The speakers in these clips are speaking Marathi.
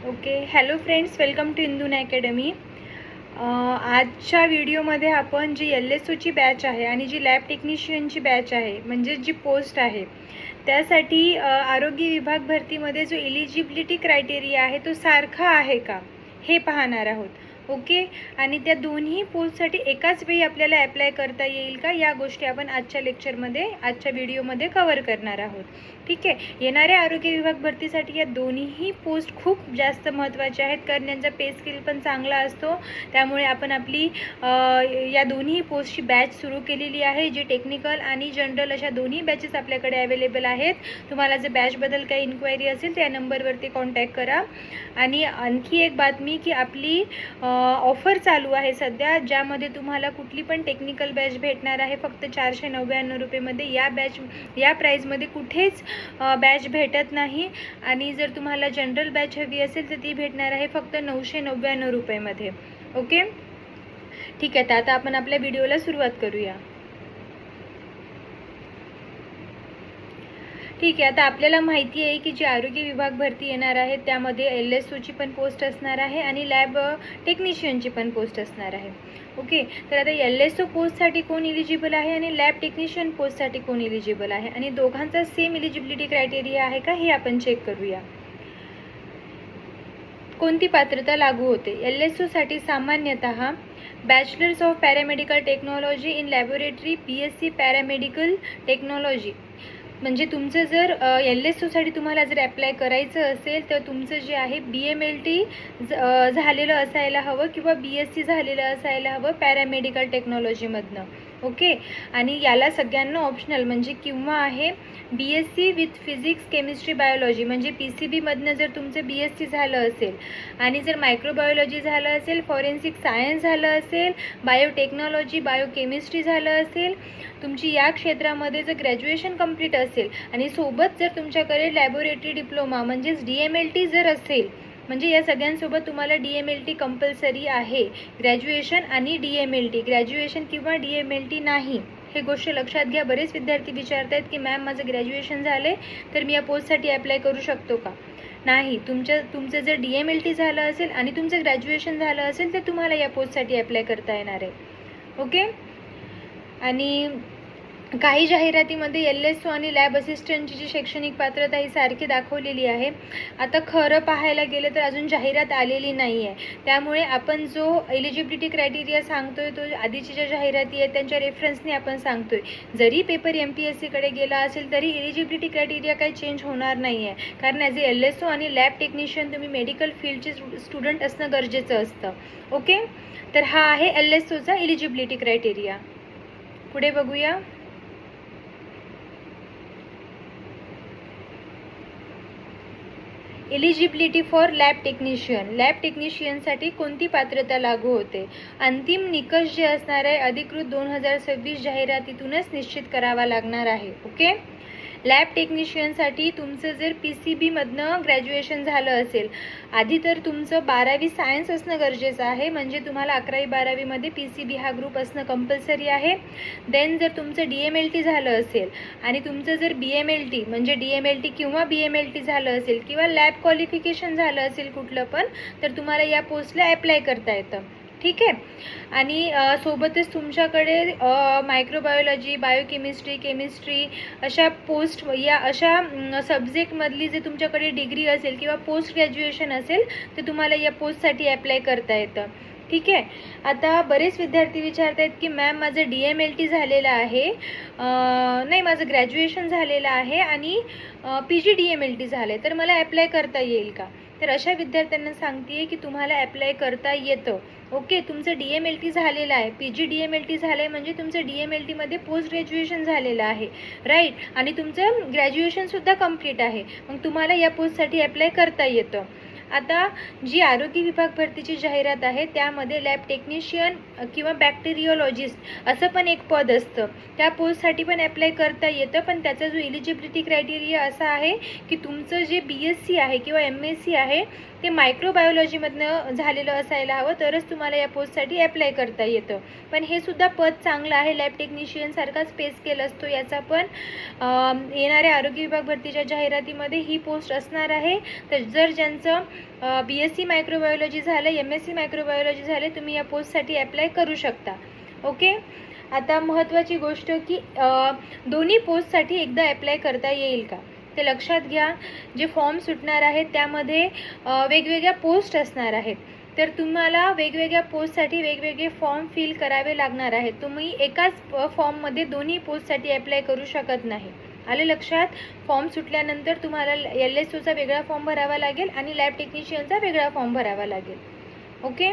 Okay, hello friends, welcome to इंदून अकॅडमी. आजच्या व्हिडिओमध्ये आपण जी LSOची बॅच आहे आणि जी लॅब टेक्निशियनची बॅच आहे, म्हणजे जी पोस्ट आहे त्यासाठी आरोग्य विभाग भरतीमध्ये जो एलिजिबिलिटी क्रायटेरिया आहे तो सारखा आहे का हे पाहणार आहोत. ओके, आणि त्या दोन्ही पोस्टसाठी एकाच वेळी आपल्याला ॲप्लाय करता येईल का, या गोष्टी आपण आजच्या लेक्चरमध्ये, आजच्या व्हिडिओमध्ये कव्हर करणार आहोत. ठीक आहे, येणाऱ्या आरोग्य विभाग भरतीसाठी या दोन्हीही पोस्ट खूप जास्त महत्त्वाच्या आहेत, कारण यांचा पे स्केल पण चांगला असतो. त्यामुळे आपण आपली या दोन्ही पोस्टची बॅच सुरू केलेली आहे, जी टेक्निकल आणि जनरल अशा दोन्ही बॅचेस आपल्याकडे अवेलेबल आहेत. तुम्हाला जर बॅचबद्दल काही इन्क्वायरी असेल तर या नंबरवरती कॉन्टॅक्ट करा. आणि आणखी एक बातमी की आपली ऑफर चालू आहे सध्या, ज्यामध्ये तुम्हाला कुठली पण टेक्निकल बॅच भेटणार आहे फक्त 499 रुपयेमध्ये. या प्राईजमध्ये कुठेच बॅच भेटत नाही. आणि जर तुम्हाला जनरल बॅच हवी असेल तर ती भेटणार आहे फक्त 999 रुपयेमध्ये. ओके, ठीक आहे, तर आता आपण आपल्या व्हिडिओला सुरुवात करूया. ठीक आहे, आता आपल्याला माहिती आहे की जी आरोग्य विभाग भरती येणार आहे त्यामध्ये LSOची पण पोस्ट असणार आहे आणि लॅब टेक्निशियनची पण पोस्ट असणार आहे. ओके, तर आता LSO पोस्टसाठी कोण इलिजिबल आहे आणि लॅब टेक्निशियन पोस्टसाठी कोण इलिजिबल आहे आणि दोघांचा सेम इलिजिबिलिटी क्रायटेरिया आहे का हे आपण चेक करूया. कोणती पात्रता लागू होते? LSOसाठी सामान्यतः bachelors of paramedical technology in laboratory BSc paramedical technology. म्हणजे तुमचं जर LSOसाठी तुम्हाला जर ॲप्लाय करायचं असेल तर तुमचं जे आहे BMLT झालेलं असायला हवं किंवा BSc झालेलं असायला हवं पॅरामेडिकल टेक्नॉलॉजीमधनं. ओके, आणि याला सगळ्यांना ऑप्शनल म्हणजे किंवा आहे BSc with physics chemistry biology, म्हणजे PCBमधनं जर तुमचं BSc झालं असेल आणि जर मायक्रोबायोलॉजी झालं असेल, फॉरेन्सिक सायन्स झालं असेल, बायोटेक्नॉलॉजी बायोकेमिस्ट्री झालं असेल, तुमची या क्षेत्रामध्ये जर ग्रॅज्युएशन कंप्लीट असेल आणि सोबत जर तुमच्याकडे लॅबोरेटरी डिप्लोमा म्हणजेच DMLT जर असेल, म्हणजे या सगळ्यांसोबत तुम्हाला DMLT कंपल्सरी आहे. ग्रॅज्युएशन आणि DMLT, ग्रॅज्युएशन किंवा DMLT नाही, हे गोष्ट लक्षात घ्या. बरेच विद्यार्थी विचारत आहेत की मॅम माझं ग्रॅज्युएशन झाले तर मी या पोस्टसाठी अप्लाय करू शकतो का? नाही, तुमचं जर DMLT झालं असेल आणि तुमचं ग्रॅज्युएशन झालं असेल तर तुम्हाला या पोस्टसाठी अप्लाय करता येणार आहे. ओके, आणि काही जाहिरातीमध्ये LSO आणि लॅब असिस्टंटची जी शैक्षणिक पात्रता ही सारखी दाखवलेली आहे. आता खरं पाहायला गेलं तर अजून जाहिरात आलेली नाही आहे, त्यामुळे आपण जो एलिजिबिलिटी क्रायटेरिया सांगतोय तो आधीची ज्या जाहिराती आहेत त्यांच्या रेफरन्सने आपण सांगतोय. जरी पेपर MPSCकडे गेला असेल तरी एलिजिबिलिटी क्रायटेरिया काही चेंज होणार नाही आहे, कारण ॲज ए LSO आणि लॅब टेक्निशियन तुम्ही मेडिकल फील्डचे स्टुडंट असणं गरजेचं असतं. ओके, तर हा आहे LSOचा एलिजिबिलिटी क्रायटेरिया. पुढे बघूया. Eligibility for lab technician. Lab टेक्निशियनसाठी कोणती पात्रता लागू होते? अंतिम निकष जे असणार आहे अधिकृत 2026 जाहिरातीतूनच निश्चित करावा लागणार आहे. ओके, लॅब टेक्निशियनसाठी तुमचं जर PCBमधनं ग्रॅज्युएशन झालं असेल, आधी तर तुमचं 12वी सायन्स असणं गरजेचं आहे, म्हणजे तुम्हाला 11वी-12वीमध्ये PCB हा ग्रुप असणं कंपल्सरी आहे. देन जर तुमचं DMLT झालं असेल आणि तुमचं जर BMLT म्हणजे DMLT किंवा BMLT झालं असेल किंवा लॅब क्वालिफिकेशन झालं असेल कुठलं पण, तर तुम्हाला या पोस्टला अप्लाय करता येतं. ठीक आहे, आणि सोबतच तुमच्याकडे मायक्रोबायोलॉजी बायोकेमिस्ट्री केमिस्ट्री अशा पोस्ट या अशा सब्जेक्टमधली जर तुमच्याकडे डिग्री असेल किंवा पोस्ट ग्रॅज्युएशन असेल तर तुम्हाला या पोस्टसाठी अप्लाय करता येतं. ठीक आहे, आता बरेच विद्यार्थी विचारत आहेत की मॅम माझं DMLT झालेलं आहे, नाही माझं ग्रॅज्युएशन झालेलं आहे आणि PG DMLT झालं आहे, तर मला अप्लाय करता येईल का? तर अशा विद्यार्थ्यांना सांगते की तुम्हाला अप्लाय करता येतं. ओके, तुमचं DMLT झालेलं आहे, PG DMLT झालं आहे म्हणजे तुमचं DMLTमध्ये पोस्ट ग्रॅज्युएशन झालेलं आहे, राईट, आणि तुमचं ग्रॅज्युएशनसुद्धा कंप्लीट आहे, मग तुम्हाला या पोस्टसाठी अप्लाय करता येतं. आता जी आरोग्य विभाग भरतीची जाहिरात आहे त्यामध्ये लॅब टेक्निशियन किंवा बॅक्टेरियोलॉजिस्ट असं पण एक पद असतं, त्या पोस्टसाठी पण अप्लाय करता येतं. पण त्याचा जो एलिजिबिलिटी क्रायटेरिया असा आहे की तुमचं जे BSc आहे किंवा MSc आहे ते मायक्रोबायोलॉजीमधनं झालेलं असायला हवं, तरच तुम्हाला या पोस्टसाठी अप्लाय करता येतं. पण हे सुद्धा पद चांगलं आहे, लॅब टेक्निशियनसारखाच पे स्केल असतो याचा पण. येणाऱ्या आरोग्य विभाग भरतीच्या जाहिरातीमध्ये ही पोस्ट असणार आहे. तर जर ज्यांचं BSc मायक्रोबायोलॉजी झालं, MSc मायक्रोबायोलॉजी झाले, तुम्ही या पोस्टसाठी अप्लाय करू शकता. ओके. आता महत्त्वाची गोष्ट की दोन्ही पोस्टसाठी एकदा अप्लाय करता येईल का ते लक्षात घ्या. जे फॉर्म सुटणार आहेत त्यामध्ये वेगवेगळ्या पोस्ट असणार आहेत, तर तुम्हाला वेगवेगळ्या पोस्टसाठी वेगवेगळे फॉर्म फिल करावे लागणार आहेत. तुम्ही एकाच फॉर्ममध्ये दोन्ही पोस्टसाठी अप्लाय करू शकत नाही. आलं लक्षात. फॉर्म सुटल्यानंतर तुम्हाला LSOचा वेगळा फॉर्म भरावा लागेल आणि लॅब टेक्निशियनचा वेगळा फॉर्म भरावा लागेल. ओके.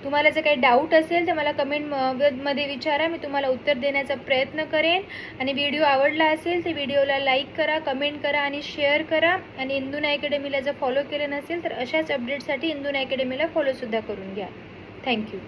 तुम्हाला जर काही डाऊट असेल तर मला कमेंटमध्ये विचारा, मी तुम्हाला उत्तर देण्याचा प्रयत्न करेन. आणि व्हिडिओ आवडला असेल तर व्हिडिओला लाईक करा, कमेंट करा आणि शेअर करा. आणि इंदुना अकॅडमीला जर फॉलो केलं नसेल तर अशाच अपडेटसाठी इंदुना अकॅडमीला फॉलोसुद्धा करून घ्या. थँक्यू.